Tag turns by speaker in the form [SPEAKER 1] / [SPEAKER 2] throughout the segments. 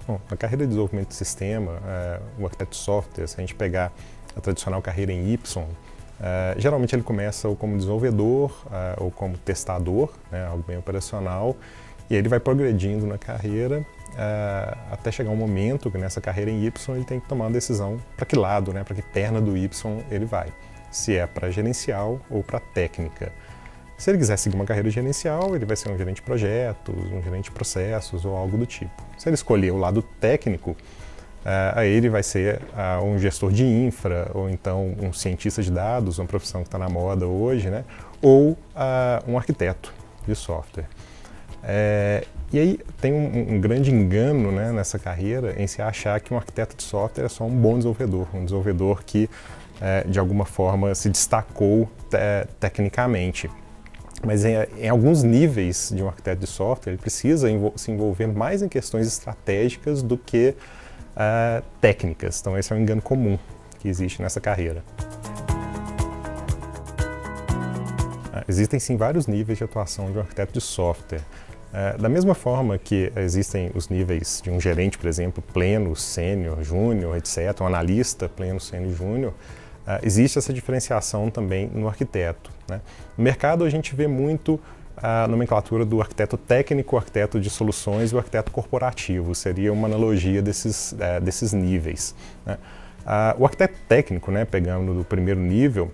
[SPEAKER 1] Bom, na carreira de desenvolvimento de sistema, o arquiteto de software, se a gente pegar a tradicional carreira em Y, geralmente ele começa ou como desenvolvedor ou como testador, né, algo bem operacional, e ele vai progredindo na carreira até chegar um momento que nessa carreira em Y ele tem que tomar uma decisão para que lado, né, para que perna do Y ele vai, se é para gerencial ou para técnica. Se ele quiser seguir uma carreira gerencial, ele vai ser um gerente de projetos, um gerente de processos ou algo do tipo. Se ele escolher o lado técnico, aí ele vai ser um gestor de infra, ou então um cientista de dados, uma profissão que está na moda hoje, né? Ou um arquiteto de software. E aí tem um grande engano, né, nessa carreira em se achar que um arquiteto de software é só um bom desenvolvedor, um desenvolvedor que de alguma forma se destacou tecnicamente. Mas em alguns níveis de um arquiteto de software, ele precisa se envolver mais em questões estratégicas do que técnicas. Então esse é um engano comum que existe nessa carreira. Existem sim vários níveis de atuação de um arquiteto de software. Da mesma forma que existem os níveis de um gerente, por exemplo, pleno, sênior, júnior, etc., um analista, pleno, sênior e júnior, existe essa diferenciação também no arquiteto, né? No mercado a gente vê muito a nomenclatura do arquiteto técnico, o arquiteto de soluções e o arquiteto corporativo, seria uma analogia desses níveis, né? O arquiteto técnico, né, pegando do primeiro nível,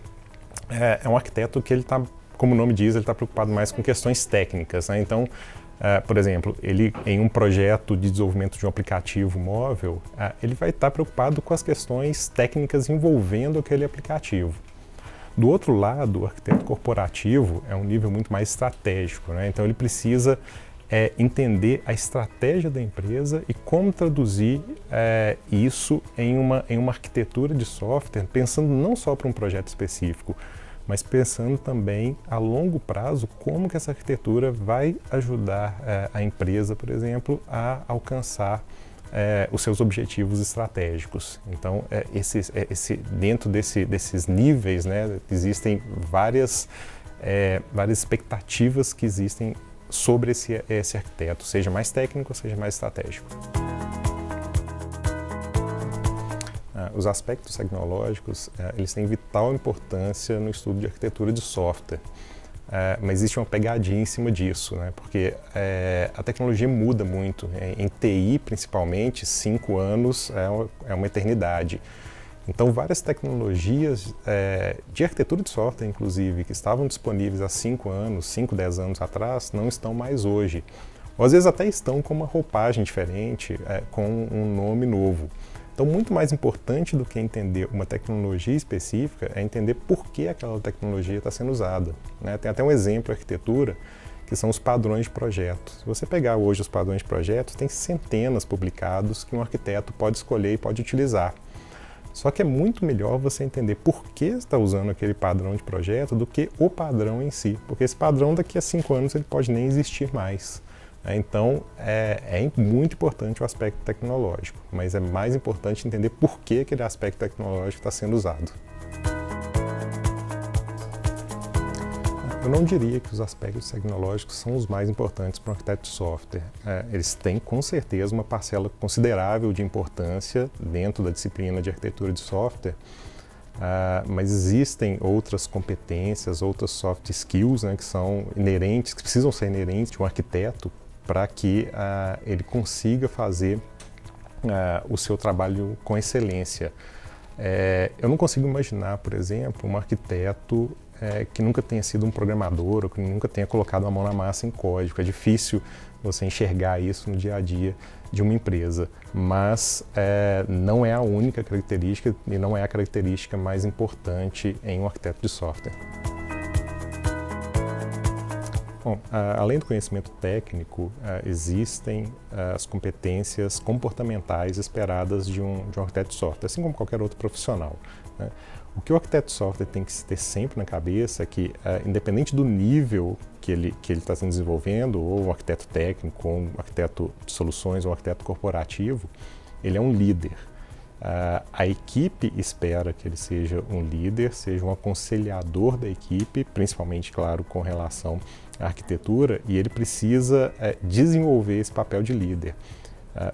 [SPEAKER 1] é um arquiteto que ele está, como o nome diz, ele está preocupado mais com questões técnicas, né? Então, por exemplo, ele em um projeto de desenvolvimento de um aplicativo móvel, ele vai estar preocupado com as questões técnicas envolvendo aquele aplicativo. Do outro lado, o arquiteto corporativo é um nível muito mais estratégico, né? Então ele precisa entender a estratégia da empresa e como traduzir isso em uma arquitetura de software, pensando não só para um projeto específico, mas pensando também a longo prazo como que essa arquitetura vai ajudar a empresa, por exemplo, a alcançar os seus objetivos estratégicos. Então, dentro desses níveis, né, existem várias expectativas que existem sobre esse arquiteto, seja mais técnico, seja mais estratégico. Os aspectos tecnológicos, eles têm vital importância no estudo de arquitetura de software, mas existe uma pegadinha em cima disso, né? Porque a tecnologia muda muito. Em TI, principalmente, 5 anos é uma eternidade. Então, várias tecnologias de arquitetura de software, inclusive, que estavam disponíveis há 5 anos, 5, 10 anos atrás, não estão mais hoje. Ou às vezes até estão com uma roupagem diferente, com um nome novo. Então, muito mais importante do que entender uma tecnologia específica é entender por que aquela tecnologia está sendo usada, né? Tem até um exemplo em arquitetura, que são os padrões de projetos. Se você pegar hoje os padrões de projetos, tem centenas publicados que um arquiteto pode escolher e pode utilizar. Só que é muito melhor você entender por que está usando aquele padrão de projeto do que o padrão em si, porque esse padrão daqui a 5 anos ele pode nem existir mais. Então, é muito importante o aspecto tecnológico, mas é mais importante entender por que aquele aspecto tecnológico está sendo usado. Eu não diria que os aspectos tecnológicos são os mais importantes para um arquiteto de software. Eles têm, com certeza, uma parcela considerável de importância dentro da disciplina de arquitetura de software, mas existem outras competências, outras soft skills, né, que são inerentes, que precisam ser inerentes de um arquiteto, para que ele consiga fazer o seu trabalho com excelência. Eu não consigo imaginar, por exemplo, um arquiteto que nunca tenha sido um programador ou que nunca tenha colocado a mão na massa em código. É difícil você enxergar isso no dia a dia de uma empresa, mas não é a única característica e não é a característica mais importante em um arquiteto de software. Bom, além do conhecimento técnico, existem as competências comportamentais esperadas de um arquiteto de software, assim como qualquer outro profissional, né? O que o arquiteto de software tem que ter sempre na cabeça é que, independente do nível que ele está se desenvolvendo, ou um arquiteto técnico, ou um arquiteto de soluções, ou um arquiteto corporativo, ele é um líder. A equipe espera que ele seja um líder, seja um aconselhador da equipe, principalmente, claro, com relação à arquitetura, e ele precisa desenvolver esse papel de líder.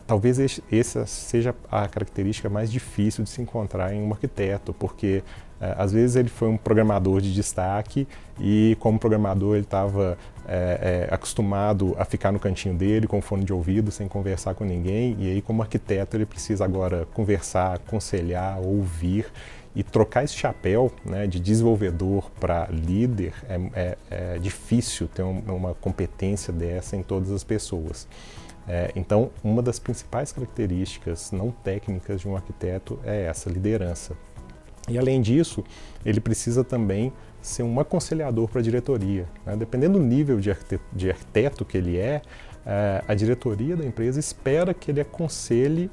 [SPEAKER 1] Talvez essa seja a característica mais difícil de se encontrar em um arquiteto, porque às vezes ele foi um programador de destaque e, como programador, ele estava acostumado a ficar no cantinho dele com fone de ouvido, sem conversar com ninguém, e aí, como arquiteto, ele precisa agora conversar, aconselhar, ouvir e trocar esse chapéu, né, de desenvolvedor para líder. É difícil ter uma competência dessa em todas as pessoas. Então, uma das principais características não técnicas de um arquiteto é essa liderança. E, além disso, ele precisa também ser um aconselhador para a diretoria, né? Dependendo do nível de arquiteto que ele a diretoria da empresa espera que ele aconselhe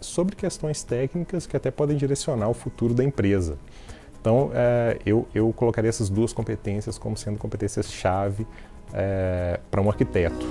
[SPEAKER 1] sobre questões técnicas que até podem direcionar o futuro da empresa. Então, eu colocaria essas duas competências como sendo competências-chave para um arquiteto.